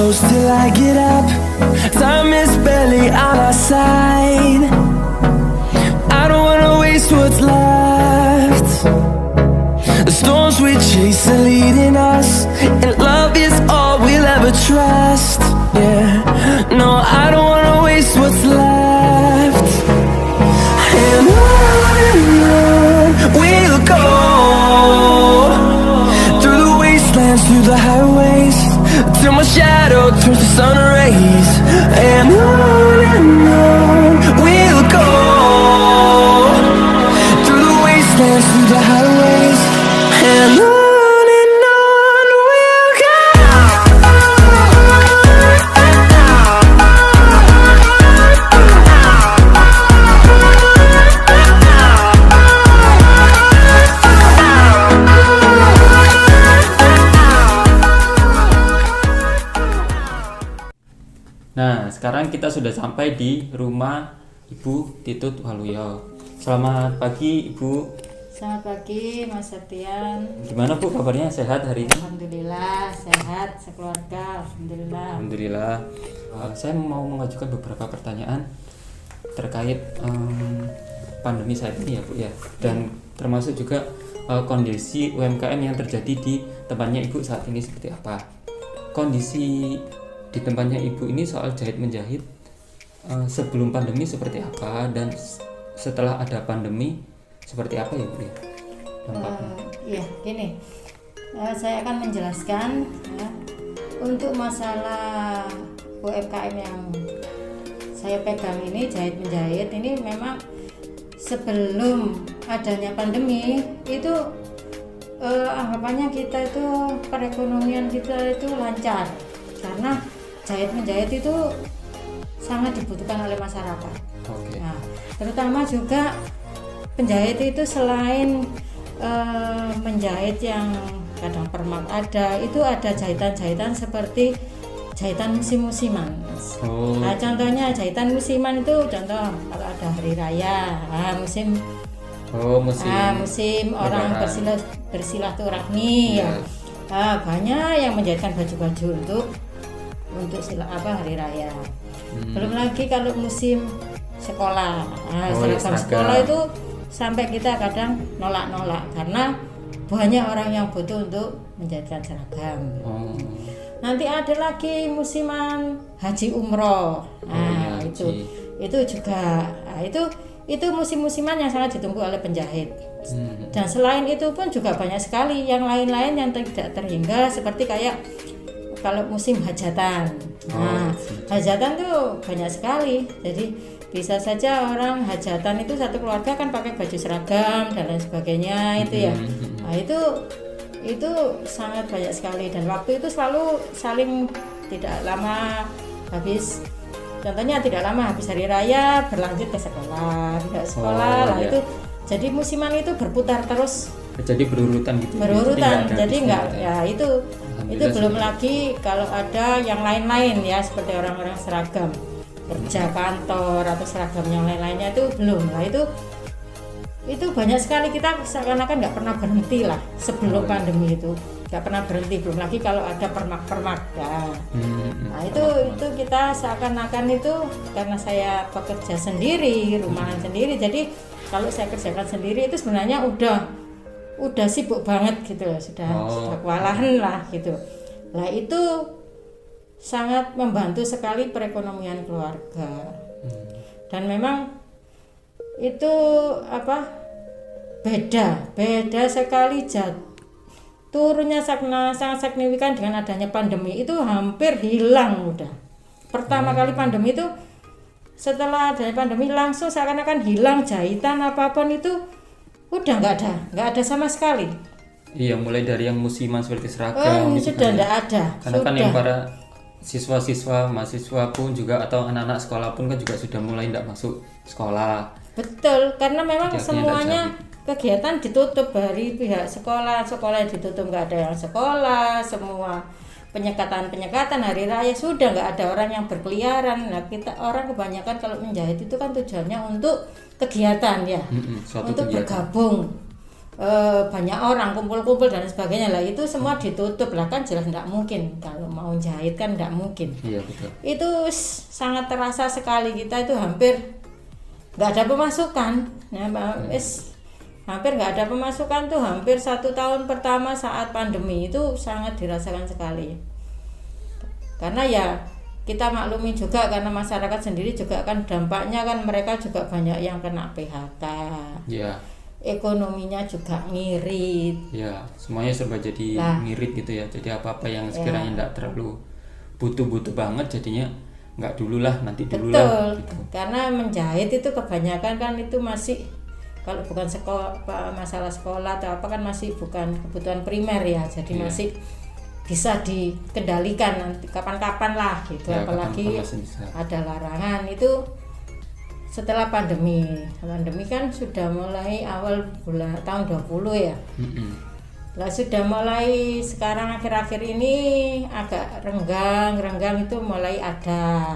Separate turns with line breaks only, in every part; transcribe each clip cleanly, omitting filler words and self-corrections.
close till I get up. Time is barely on our side. I don't wanna waste what's left. The storms we chase are leading us, and love is all we'll ever trust. Yeah, no, I don't wanna waste what's left. And on we'll go, through the wastelands, through the highways, till my shadow turns to sun rays. And on we'll go, through the wastelands, through the highways, and on we'll go.
Nah, sekarang kita sudah sampai di rumah Ibu Titut Waluyo. Selamat pagi, Ibu.
Selamat pagi, Mas Septian.
Gimana Bu kabarnya? Sehat hari ini?
Alhamdulillah, sehat sekeluarga. Alhamdulillah.
Alhamdulillah. Saya mau mengajukan beberapa pertanyaan terkait pandemi saat ini ya Bu ya. Dan termasuk juga kondisi UMKM yang terjadi di tempatnya Ibu saat ini seperti apa. Kondisi di tempatnya Ibu ini soal jahit menjahit sebelum pandemi seperti apa, dan setelah ada pandemi seperti apa ya Bu ya?
Ya, gini, saya akan menjelaskan ya, untuk masalah UMKM yang saya pegang ini, jahit menjahit ini memang sebelum adanya pandemi itu anggapannya kita itu perekonomian kita itu lancar, karena jahit menjahit itu sangat dibutuhkan oleh masyarakat.
Okay.
Nah, terutama juga penjahit itu selain menjahit yang kadang permak ada, itu ada jahitan-jahitan seperti jahitan musim-musiman. Nah, contohnya jahitan musiman itu contoh kalau ada hari raya, musim orang bersilaturahmi ya. Banyak yang menjahitkan baju-baju untuk hari raya. Belum lagi kalau musim sekolah, seragam sekolah itu sampai kita kadang nolak karena banyak orang yang butuh untuk menjahitkan seragam. Nanti ada lagi musiman haji umroh, itu juga, itu musim-musiman yang sangat ditunggu oleh penjahit. Dan selain itu pun juga banyak sekali yang lain-lain yang tidak terhingga, seperti kayak kalau musim hajatan. Hajatan tuh banyak sekali. Jadi bisa saja orang hajatan itu satu keluarga kan pakai baju seragam dan lain sebagainya itu ya. Nah, itu sangat banyak sekali, dan waktu itu selalu saling tidak lama habis. Contohnya tidak lama habis hari raya berlanjut ke sekolah, tidak sekolah lah. Itu jadi musiman itu berputar terus. Jadi
berurutan gitu.
Jadi enggak ya itu belum lagi kalau ada yang lain-lain ya, seperti orang-orang seragam kerja kantor atau seragam yang lain-lainnya itu belum lah. Itu banyak sekali, kita seakan-akan nggak pernah berhenti lah sebelum pandemi itu, nggak pernah berhenti. Belum lagi kalau ada permak-permak ya. Nah itu kita seakan-akan itu, karena saya pekerja sendiri, rumahan sendiri, jadi kalau saya kerjakan sendiri itu sebenarnya udah sibuk banget gitu, sudah kewalahan lah gitu. Lah itu sangat membantu sekali perekonomian keluarga. Dan memang itu beda sekali turunnya sangat signifikan dengan adanya pandemi. Itu hampir hilang udah. Pertama kali pandemi itu, setelah adanya pandemi langsung seakan-akan hilang jahitan apapun itu udah nggak ada sama sekali.
Iya, mulai dari yang musiman seperti seragam
itu sudah nggak ada.
Karena kan yang para siswa-siswa, mahasiswa pun juga, atau anak-anak sekolah pun kan juga sudah mulai tidak masuk sekolah.
Betul, karena memang semuanya kegiatan ditutup dari pihak sekolah ditutup, nggak ada yang sekolah, semua penyekatan hari raya sudah nggak ada orang yang berkeliaran. Nah, kita orang kebanyakan kalau menjahit itu kan tujuannya untuk kegiatan ya, untuk kegiatan. Bergabung banyak orang kumpul-kumpul dan sebagainya lah, itu semua ditutup lah kan, jelas tidak mungkin kalau mau jahit kan tidak mungkin.
Iya betul.
Itu sangat terasa sekali, kita itu hampir nggak ada pemasukan. Hampir nggak ada pemasukan tuh, hampir 1 tahun pertama saat pandemi itu sangat dirasakan sekali. Karena ya kita maklumi juga, karena masyarakat sendiri juga kan dampaknya kan, mereka juga banyak yang kena PHK.
Iya.
Ekonominya juga ngirit.
Ya, semuanya serba jadi ngirit gitu ya. Jadi apa-apa yang sekiranya enggak terlalu butuh-butuh banget jadinya enggak dulu lah, nanti dulu lah gitu.
Karena menjahit itu kebanyakan kan itu masih, kalau bukan masalah sekolah atau apa kan masih bukan kebutuhan primer ya. Jadi masih bisa dikendalikan nanti kapan-kapan lah gitu.
Ya,
apalagi ada larangan itu setelah pandemi kan sudah mulai awal bulan tahun 20 ya. Lah sudah mulai sekarang akhir-akhir ini agak renggang itu mulai ada.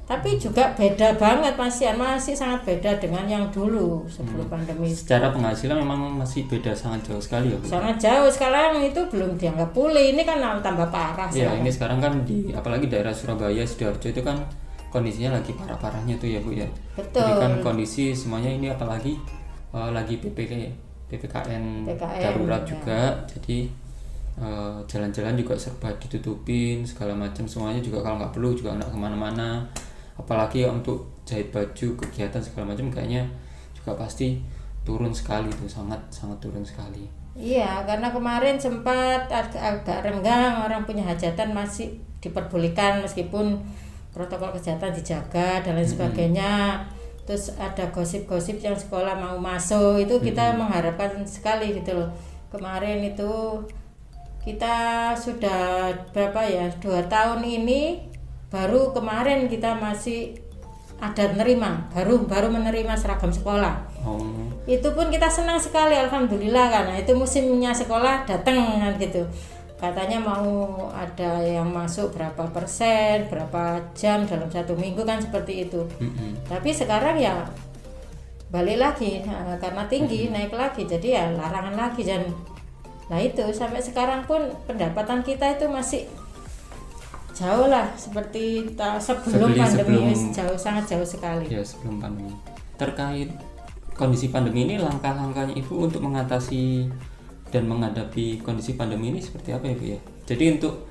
Tapi juga beda banget, masih sangat beda dengan yang dulu sebelum pandemi.
Secara penghasilan memang masih beda, sangat jauh sekali ya.
Sangat jauh, sekarang itu belum dianggap pulih, ini kan tambah parah.
Ya ini sekarang kan apalagi daerah Surabaya, Sidoarjo itu kan kondisinya lagi parah-parahnya tuh ya Bu ya.
Betul.
Jadi kan kondisi semuanya ini apalagi lagi PPKN darurat juga. Jadi jalan-jalan juga serba ditutupin, segala macam semuanya juga, kalau nggak perlu juga nggak kemana-mana. Apalagi untuk jahit baju, kegiatan segala macam kayaknya juga pasti turun sekali tuh, sangat turun sekali.
Iya, karena kemarin sempat agak renggang, orang punya hajatan masih diperbolehkan meskipun protokol kesehatan dijaga dan lain sebagainya. Terus ada gosip-gosip yang sekolah mau masuk, itu kita mengharapkan sekali gitu loh. Kemarin itu kita sudah 2 tahun ini, baru kemarin kita masih ada baru menerima seragam sekolah. Itu pun kita senang sekali, alhamdulillah, karena itu musimnya sekolah datang kan gitu. Katanya mau ada yang masuk berapa persen, berapa jam dalam 1 minggu kan, seperti itu. Tapi sekarang ya balik lagi, karena tinggi naik lagi, jadi ya larangan lagi. Dan nah itu sampai sekarang pun pendapatan kita itu masih jauh lah seperti sebelum pandemi, sangat jauh sekali.
Ya, sebelum pandemi. Terkait kondisi pandemi ini, langkah-langkahnya Ibu untuk mengatasi dan menghadapi kondisi pandemi ini seperti apa ya Bu ya? Jadi untuk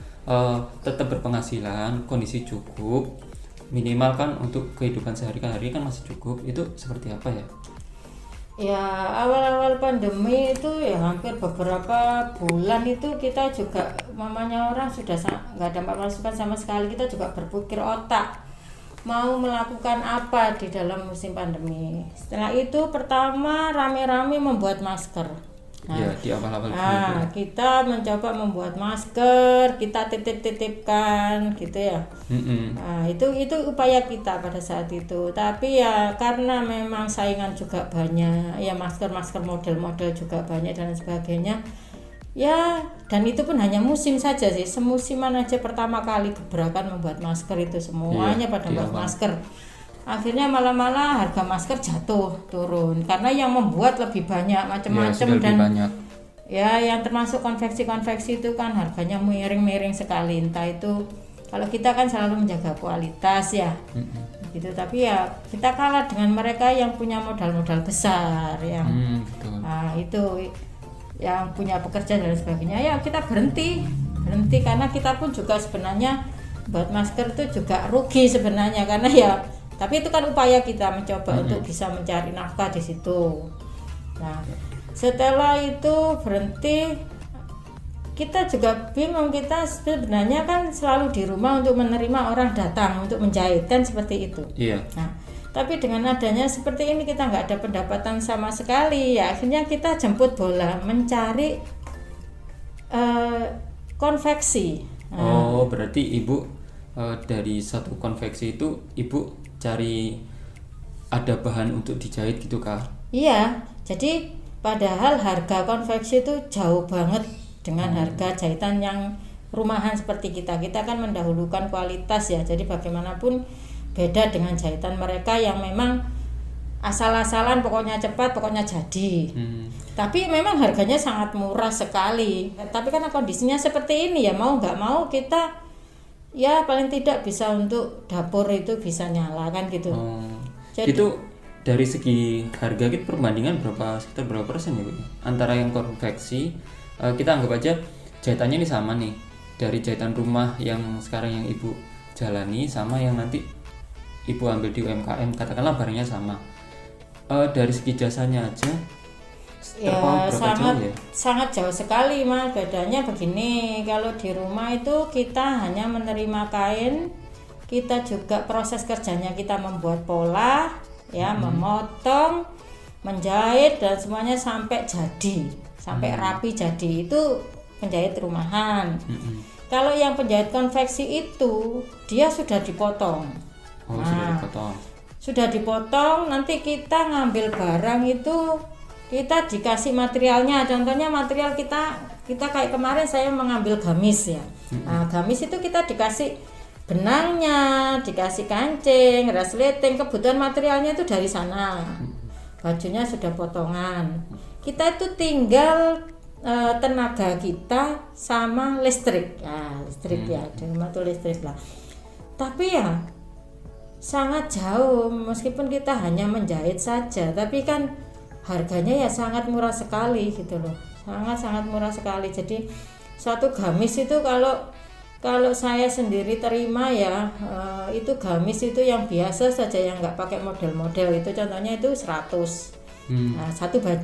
tetap berpenghasilan, kondisi cukup, minimal kan untuk kehidupan sehari-hari kan masih cukup, itu seperti apa ya?
Ya awal-awal pandemi itu ya hampir beberapa bulan itu kita juga, mamanya orang sudah nggak ada pemasukan sama sekali, kita juga berpikir otak mau melakukan apa di dalam musim pandemi. Setelah itu pertama rame-rame membuat masker.
Ya, di awal-awal
kita mencoba membuat masker, kita titip-titipkan gitu ya. Nah, itu upaya kita pada saat itu. Tapi ya karena memang saingan juga banyak, ya masker model-model juga banyak dan sebagainya. Ya, dan itu pun hanya musim saja sih, semusiman aja pertama kali gebrakan membuat masker itu semuanya pada buat masker. Akhirnya malah harga masker turun karena yang membuat lebih banyak macam-macam dan
banyak.
Ya yang termasuk konveksi itu kan harganya miring-miring sekali. Entah itu, kalau kita kan selalu menjaga kualitas ya gitu, tapi ya kita kalah dengan mereka yang punya modal besar yang itu yang punya pekerja dan sebagainya. Ya kita berhenti karena kita pun juga sebenarnya buat masker itu juga rugi sebenarnya, karena ya tapi itu kan upaya kita mencoba untuk bisa mencari nafkah di situ. Nah, setelah itu berhenti, kita juga bingung, kita sebenarnya kan selalu di rumah untuk menerima orang datang untuk menjahit kan, seperti itu.
Iya.
Nah, tapi dengan adanya seperti ini kita nggak ada pendapatan sama sekali, ya akhirnya kita jemput bola mencari konveksi.
Oh, berarti Ibu dari satu konveksi itu Ibu cari ada bahan untuk dijahit gitu kah?
Iya, jadi padahal harga konveksi itu jauh banget dengan harga jahitan yang rumahan seperti kita kan mendahulukan kualitas ya. Jadi bagaimanapun beda dengan jahitan mereka yang memang asal-asalan, pokoknya cepat, pokoknya jadi. Tapi memang harganya sangat murah sekali. Tapi karena kondisinya seperti ini ya, mau nggak mau kita ya paling tidak bisa untuk dapur itu bisa nyala kan gitu. Jadi,
itu dari segi harga kita perbandingan sekitar berapa persen ya Bu? Antara yang konveksi, kita anggap aja jahitannya ini sama nih, dari jahitan rumah yang sekarang yang Ibu jalani sama yang nanti Ibu ambil di UMKM, katakanlah barangnya sama. Dari segi jasanya aja
ya sangat jauh sekali Mas. Bedanya begini, kalau di rumah itu kita hanya menerima kain, kita juga proses kerjanya kita membuat pola ya, memotong, menjahit dan semuanya sampai jadi, sampai rapi jadi, itu penjahit rumahan. Kalau yang penjahit konveksi itu dia sudah dipotong. Sudah dipotong, nanti kita ngambil barang itu kita dikasih materialnya. Contohnya material kita kayak kemarin saya mengambil gamis ya. Nah, gamis itu kita dikasih benangnya, dikasih kancing, resleting, kebutuhan materialnya itu dari sana. Bajunya sudah potongan. Kita itu tinggal tenaga kita sama listrik. Ya, listrik ya, di rumah tuh listrik lah. Tapi ya sangat jauh, meskipun kita hanya menjahit saja, tapi kan harganya ya sangat murah sekali gitu loh. Sangat murah sekali. Jadi satu gamis itu kalau saya sendiri terima ya, itu gamis itu yang biasa saja yang nggak pakai model-model itu contohnya itu 100. Nah, satu baju.